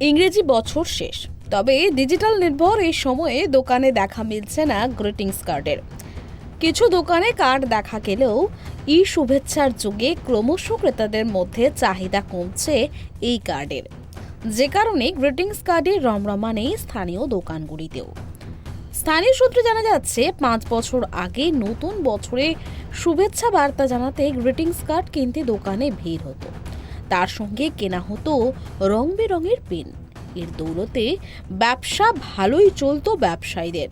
ইংরেজি বছর শেষ, তবে ডিজিটাল নির্ভর এই সময়ে দোকানে দেখা মিলছে না গ্রিটিংস কার্ডের। কিছু দোকানে কার্ড দেখা গেলেও শুভেচ্ছার যুগে ক্রমশ ক্রেতাদের মধ্যে চাহিদা কমছে এই কার্ডের, যে কারণে গ্রিটিংস কার্ডের রমরমা নেই স্থানীয় দোকানগুলিতেও। স্থানীয় সূত্রে জানা যাচ্ছে 5 বছর আগে নতুন বছরে শুভেচ্ছা বার্তা জানাতে গ্রিটিংস কার্ড কিনতে দোকানে ভিড় হতো। তার সঙ্গে কেনা হতো রং বেরঙের পেন। এর দৌলতে ব্যবসা ভালোই চলতো ব্যবসায়ীদের।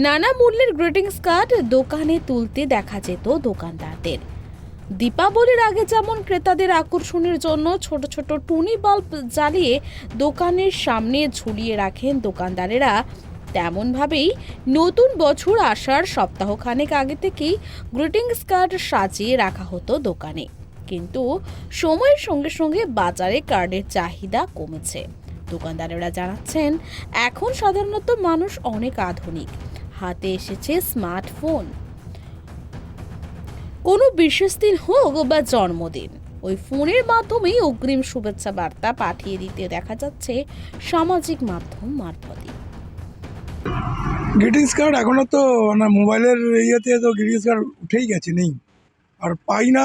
নানা মূল্যের গ্রিটিংস কার্ড দোকানে তুলতে দেখা যেত দোকানদারদের। দীপাবলির আগে যেমন ক্রেতাদের আকর্ষণের জন্য ছোট ছোট টুনি বাল্ব জ্বালিয়ে দোকানের সামনে ঝুলিয়ে রাখেন দোকানদারেরা, তেমনভাবেই নতুন বছর আসার সপ্তাহখানেক আগে থেকেই গ্রিটিংস কার্ড সাজিয়ে রাখা হতো দোকানে। কিন্তু সময়ের সঙ্গে সঙ্গে বাজারে কার্ডের চাহিদা কমেছে। দোকানদারেরা জানাচ্ছেন, এখন সাধারণত মানুষ অনেক আধুনিক, হাতে এসেছে স্মার্টফোন। কোনো বিশেষ দিন হোক বা জন্মদিন, ওই ফোনের মাধ্যমেই অগ্রিম শুভেচ্ছা বার্তা পাঠিয়ে দিতে দেখা যাচ্ছে সামাজিক মাধ্যম মারফতে। গ্রিটিংস কার্ড এখনও তো না, মোবাইলের ইয়েতে তো গ্রিটিংস কার্ড উঠেই গেছে, নেই। আর পাই না,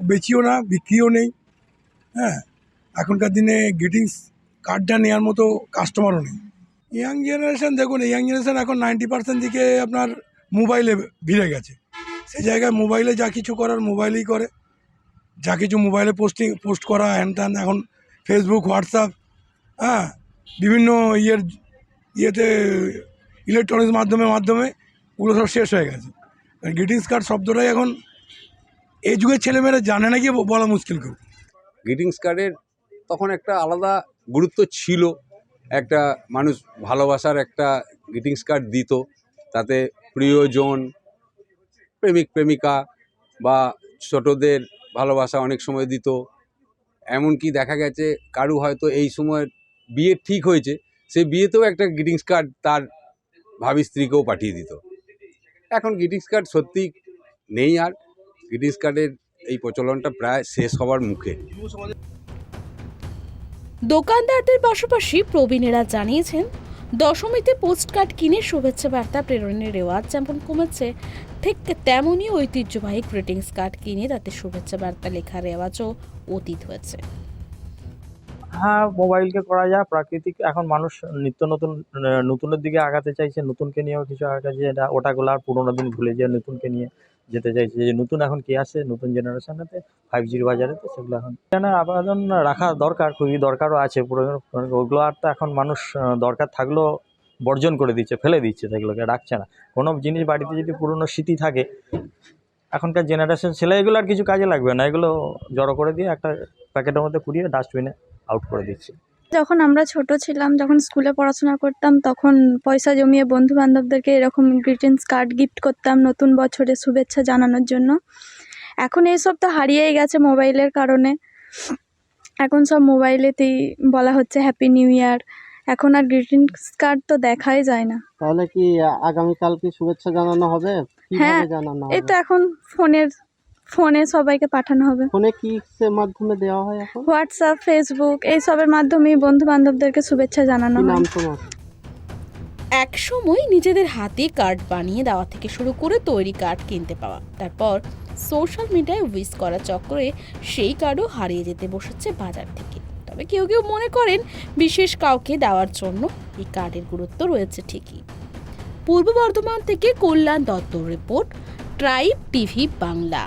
বেচিও না, বিক্রিও নেই। হ্যাঁ, এখনকার দিনে গ্রিটিংস কার্ডটা নেওয়ার মতো কাস্টমারও নেই। ইয়াং জেনারেশান, দেখুন ইয়াং জেনারেশান এখন 90% দিকে আপনার মোবাইলে ভিড়ে গেছে। সেই জায়গায় মোবাইলে যা কিছু করার মোবাইলেই করে, যা কিছু মোবাইলে পোস্ট করা হ্যান ত্যান, এখন ফেসবুক, হোয়াটসঅ্যাপ, হ্যাঁ, বিভিন্ন ইয়েতে ইলেকট্রনিক্স মাধ্যমে ওগুলো সব শেষ হয়ে গেছে। গ্রিটিংস কার্ড শব্দটাই এখন এই যুগের ছেলেমেয়েরা জানে না, কি বলা মুশকিল কেউ। গ্রিটিংস কার্ডের তখন একটা আলাদা গুরুত্ব ছিল। একটা মানুষ ভালোবাসার একটা গ্রিটিংস কার্ড দিত, তাতে প্রিয়জন, প্রেমিক প্রেমিকা বা ছোটদের ভালোবাসা অনেক সময় দিত। এমনকি দেখা গেছে কারু হয়তো এই সময় বিয়ে ঠিক হয়েছে, সেই বিয়েতেও একটা গ্রিটিংস কার্ড তার ভাবী স্ত্রীকেও পাঠিয়ে দিত। এখন গ্রিটিংস কার্ড সত্যি নেই, আর গ্রিটিংস কার্ডের এই প্রচলনটা প্রায় শেষ হওয়ার মুখে। দোকানদারদের পাশাপাশি প্রবীণেরা জানিয়েছেন, দশমীতে পোস্ট কার্ড কিনে শুভেচ্ছা বার্তা প্রেরণের রেওয়াজ যেমন কমেছে, ঠিক তেমনই ঐতিহ্যবাহী গ্রিটিংস কার্ড কিনে তাতে শুভেচ্ছা বার্তা লেখার রেওয়াজও অতীত হয়েছে। হ্যাঁ, মোবাইলকে করা যায় প্রাকৃতিক। এখন মানুষ নিত্য নতুনের দিকে আগাতে চাইছে, নতুনকে নিয়েও কিছু আগাচ্ছে। ওটাগুলো আর পুরোনো দিন ভুলে যেয়ে নতুনকে নিয়ে যেতে চাইছে। যে নতুন এখন কি আসে নতুন জেনারেশনেতে 5G বাজারে, তো সেগুলো এখন আবেদন রাখা দরকার, খুবই দরকারও আছে। ওগুলো আর তো এখন মানুষ দরকার থাকলেও বর্জন করে দিচ্ছে, ফেলে দিচ্ছে, সেগুলোকে রাখছে না। কোনো জিনিস বাড়িতে যদি পুরনো স্মৃতি থাকে, এখনকার জেনারেশন ছেলে এগুলো আর কিছু কাজে লাগবে না। এগুলো জড়ো করে দিয়ে একটা প্যাকেটের মধ্যে পুড়িয়ে ডাস্টবিনে আউট করে দিচ্ছি। যখন আমরা ছোট ছিলাম, যখন স্কুলে পড়াশোনা করতাম, তখন পয়সা জমিয়ে বন্ধু বান্ধবদেরকে এরকম গ্রিটিংস কার্ড গিফট করতাম নতুন বছরের শুভেচ্ছা জানানোর জন্য। এখন এইসব তো হারিয়েই গেছে মোবাইলের কারণে। এখন সব মোবাইলেতেই বলা হচ্ছে হ্যাপি নিউ ইয়ার। এখন আর গ্রিটিংস কার্ড তো দেখাই যায় না। তাহলে কি আগামীকাল কি শুভেচ্ছা জানানো হবে? হ্যাঁ, কিভাবে জানানো এই হবে? তো এখন ফোনে সবাইকে পাঠানো হবে। ফোনে কি মাধ্যমে দেওয়া হয় এখন? হোয়াটসঅ্যাপ, ফেসবুক এইসবের মাধ্যমেই বন্ধু বান্ধবদেরকে শুভেচ্ছা জানানো কি হয়। নাম তোমার? এক সময় নিজেদের হাতে কার্ড বানিয়ে দেওয়া থেকে শুরু করে তৈরি কার্ড কিনতে পাওয়া, তারপর সোশ্যাল মিডিয়ায় উইশ করা চক্করে সেই কার্ডও হারিয়ে যেতে বসেছে বাজার থেকে। তবে কেউ কেউ মনে করেন বিশেষ কাউকে দেওয়ার জন্য এই কার্ডের গুরুত্ব রয়েছে ঠিকই। পূর্ব বর্ধমান থেকে কল্যাণ দত্তর রিপোর্ট, ট্রাইব টিভি বাংলা।